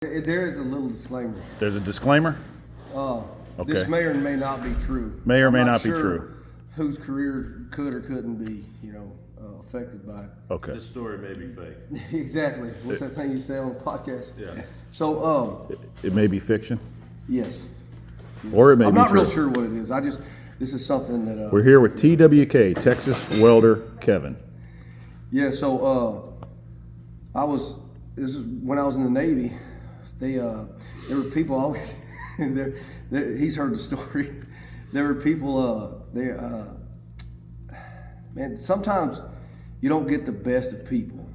There is a little disclaimer. There's a disclaimer? Okay. Okay. This may or may not be true. May or I'm may not not be sure true. Whose career could or couldn't be, affected by it. Okay. This story may be fake. Exactly. What's that thing you say on the podcast? Yeah. So, It may be fiction, yes. or it may I'm be not true. real sure what it is. This is something that, We're here with TWK, Texas Welder Kevin. yeah, so, this is when I was in the Navy. There were people always, he's heard the story. There were people, man, sometimes you don't get the best of people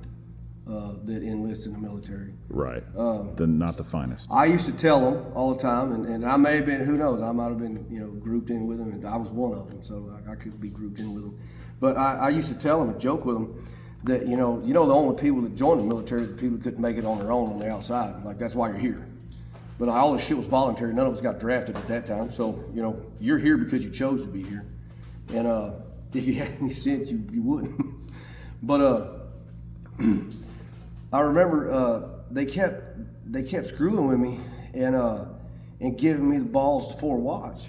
that enlist in the military. Right. Not the finest. I used to tell them all the time, and I may have been, who knows, I might have been, grouped in with them, and I was one of them, so I could be grouped in with them. But I used to tell them and joke with them that, the only people that joined the military are the people that couldn't make it on their own on the outside. Like, that's why you're here. But all this shit was voluntary. None of us got drafted at that time. So, you're here because you chose to be here. And if you had any sense, you wouldn't. But I remember they kept screwing with me and giving me the balls to 4 watch.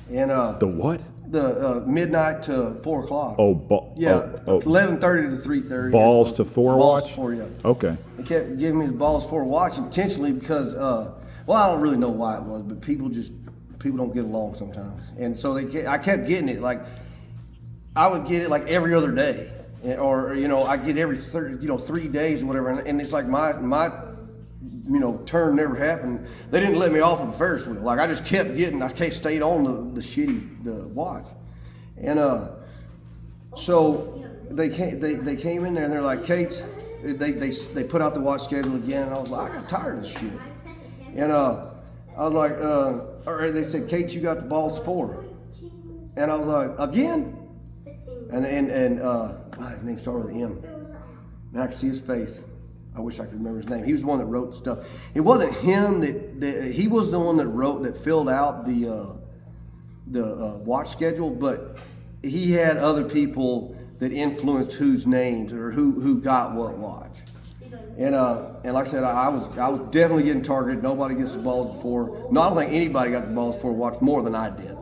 And The what? the midnight to 4 o'clock. Oh, Yeah, 11:30 to 3:30. balls to 4 Balls watch? to 4, yeah. Okay. They kept giving me the balls for watch intentionally because, I don't really know why it was, but people don't get along sometimes, and so I kept getting it. Like, I would get it like every other day, or I get every 3 days or whatever, and it's like my turn never happened. They didn't let me off of the Ferris wheel. Like, I just kept getting. I stayed on the watch, and so they came in there and they're like, Kate, they put out the watch schedule again, and I was like, I got tired of this shit. And I was like, all right, they said, Kate, you got the balls 4. And I was like, again? And his name started with an M. Now I can see his face. I wish I could remember his name. He was the one that wrote the stuff. It wasn't him that he was the one that filled out the watch schedule, but he had other people that influenced whose names or who got what watch. And like I said, I was definitely getting targeted. Nobody gets the balls before. No, I don't think anybody got the balls before watch more than I did.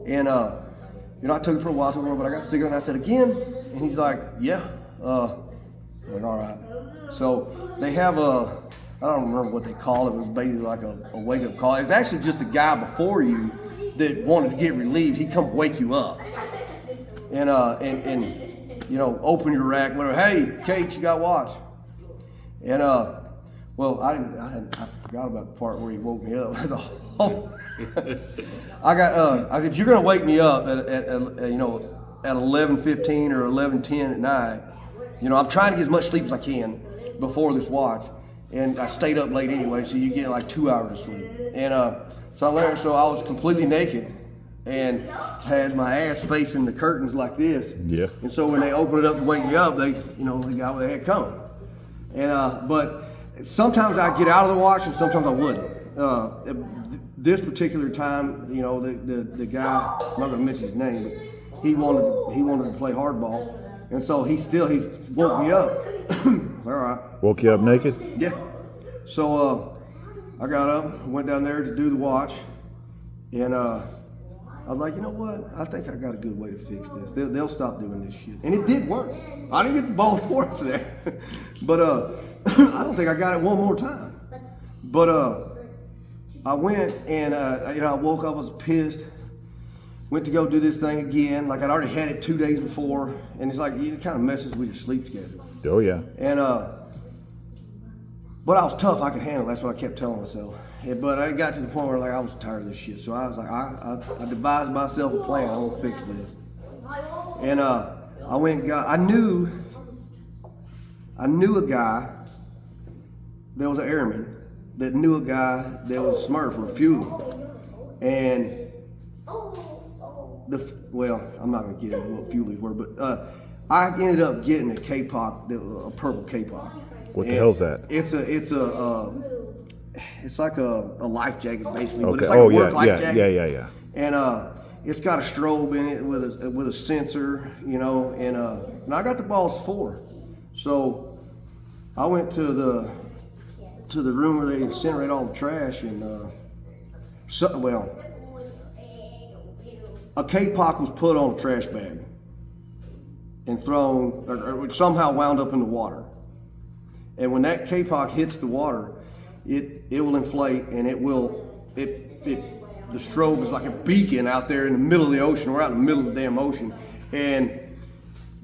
And I took it for a while, but I got sick of it, and I said, again? And he's like, yeah. I'm like, all right. So they have I don't remember what they call it. It was basically like a wake-up call. It's actually just a guy before you that wanted to get relieved. He'd come wake you up. And open your rack, whatever. Hey, Kate, you got watch. And I forgot about the part where he woke me up. That's all. I got if you're gonna wake me up at 11:15 or 11:10 at night, I'm trying to get as much sleep as I can before this watch, and I stayed up late anyway, so you get like 2 hours of sleep. And so I was completely naked and had my ass facing the curtains like this. Yeah. And so when they opened it up to wake me up, they got what they had coming. And but sometimes I'd get out of the watch and sometimes I wouldn't. This particular time, the guy, I'm not gonna mention his name, but he wanted to play hardball, and so he woke me up. All right. Woke you up naked? Yeah. So I got up, went down there to do the watch, and I was like, you know what? I think I got a good way to fix this. They'll stop doing this shit. And it did work. I didn't get the balls for it today. But I don't think I got it one more time. But I went and, I woke up, I was pissed. Went to go do this thing again. Like, I'd already had it 2 days before. And it's like, it kind of messes with your sleep schedule. Oh, yeah. And, but I was tough, I could handle it. That's what I kept telling myself. Yeah, but I got to the point where I was tired of this shit. So I was like, I devised myself a plan. I'm gonna fix this. And I went and got. I knew a guy that was an airman that knew a guy that was a Smurf or a fueler. And I'm not gonna get into what fuelers were, but I ended up getting a K-pop, a purple K-pop. What the hell's that? It's like a life jacket basically, Okay. but it's like a work life jacket. Yeah. And it's got a strobe in it with a sensor, and I got the balls 4. So I went to to the room where they incinerate all the trash, and a K-Pock was put on a trash bag and thrown, or somehow wound up in the water. And when that K-Pock hits the water, it will inflate, and the strobe is like a beacon out there in the middle of the ocean. We're out in the middle of the damn ocean, and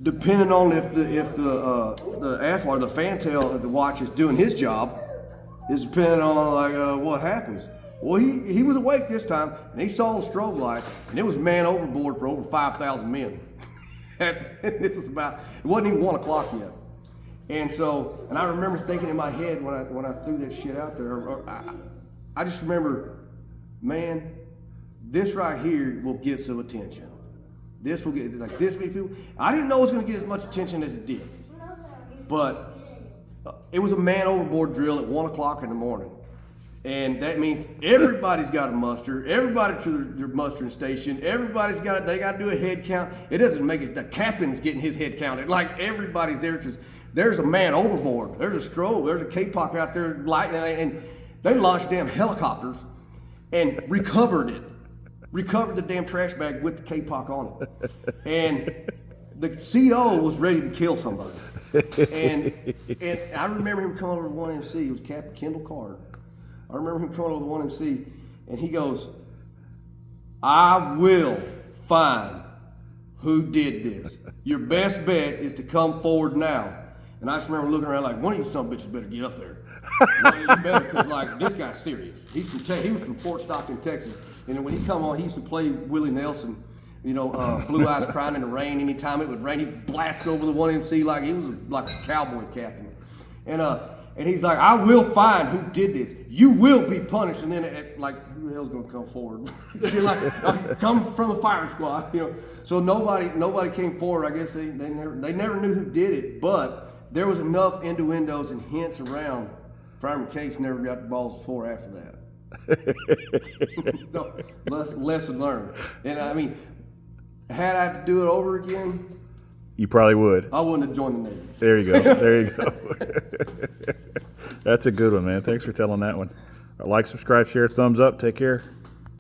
depending on if the AFWAR, the fantail of the watch is doing his job, is depending on what happens. Well, he was awake this time, and he saw the strobe light, and it was man overboard for over 5,000 men. And this was it wasn't even 1 o'clock yet. And I remember thinking in my head when I threw that shit out there, I just remember, man, this right here will get some attention. This will get, like this many people. I didn't know it was going to get as much attention as it did. But it was a man overboard drill at 1 o'clock in the morning. And that means everybody's got to muster, everybody to their mustering station, they got to do a head count. It doesn't make it, the captain's getting his head counted. Like everybody's there because there's a man overboard. There's a strobe, there's a K-Pock out there lighting, and they launched damn helicopters and recovered the damn trash bag with the K-Pock on it. And the CO was ready to kill somebody. And I remember him coming over to 1MC, it was Captain Kendall Card. I remember him coming over to 1MC, and he goes, I will find who did this. Your best bet is to come forward now. And I just remember looking around like, one of you son of bitches better get up there. You better, because like, this guy's serious. He was from Fort Stockton, Texas. And when he come on, he used to play Willie Nelson, Blue Eyes Crying in the Rain. Anytime it would rain, he'd blast over the 1MC like he was like a cowboy captain. And he's like, I will find who did this. You will be punished. And then, who the hell's going to come forward? You're like, come from the firing squad, So nobody came forward. I guess they never knew who did it. But there was enough innuendos and hints around. Fireman Case never got the balls before after that. So lesson learned. And I mean, had I to do it over again, you probably would. I wouldn't have joined the Navy. There you go. There you go. That's a good one, man. Thanks for telling that one. Like, subscribe, share, thumbs up. Take care.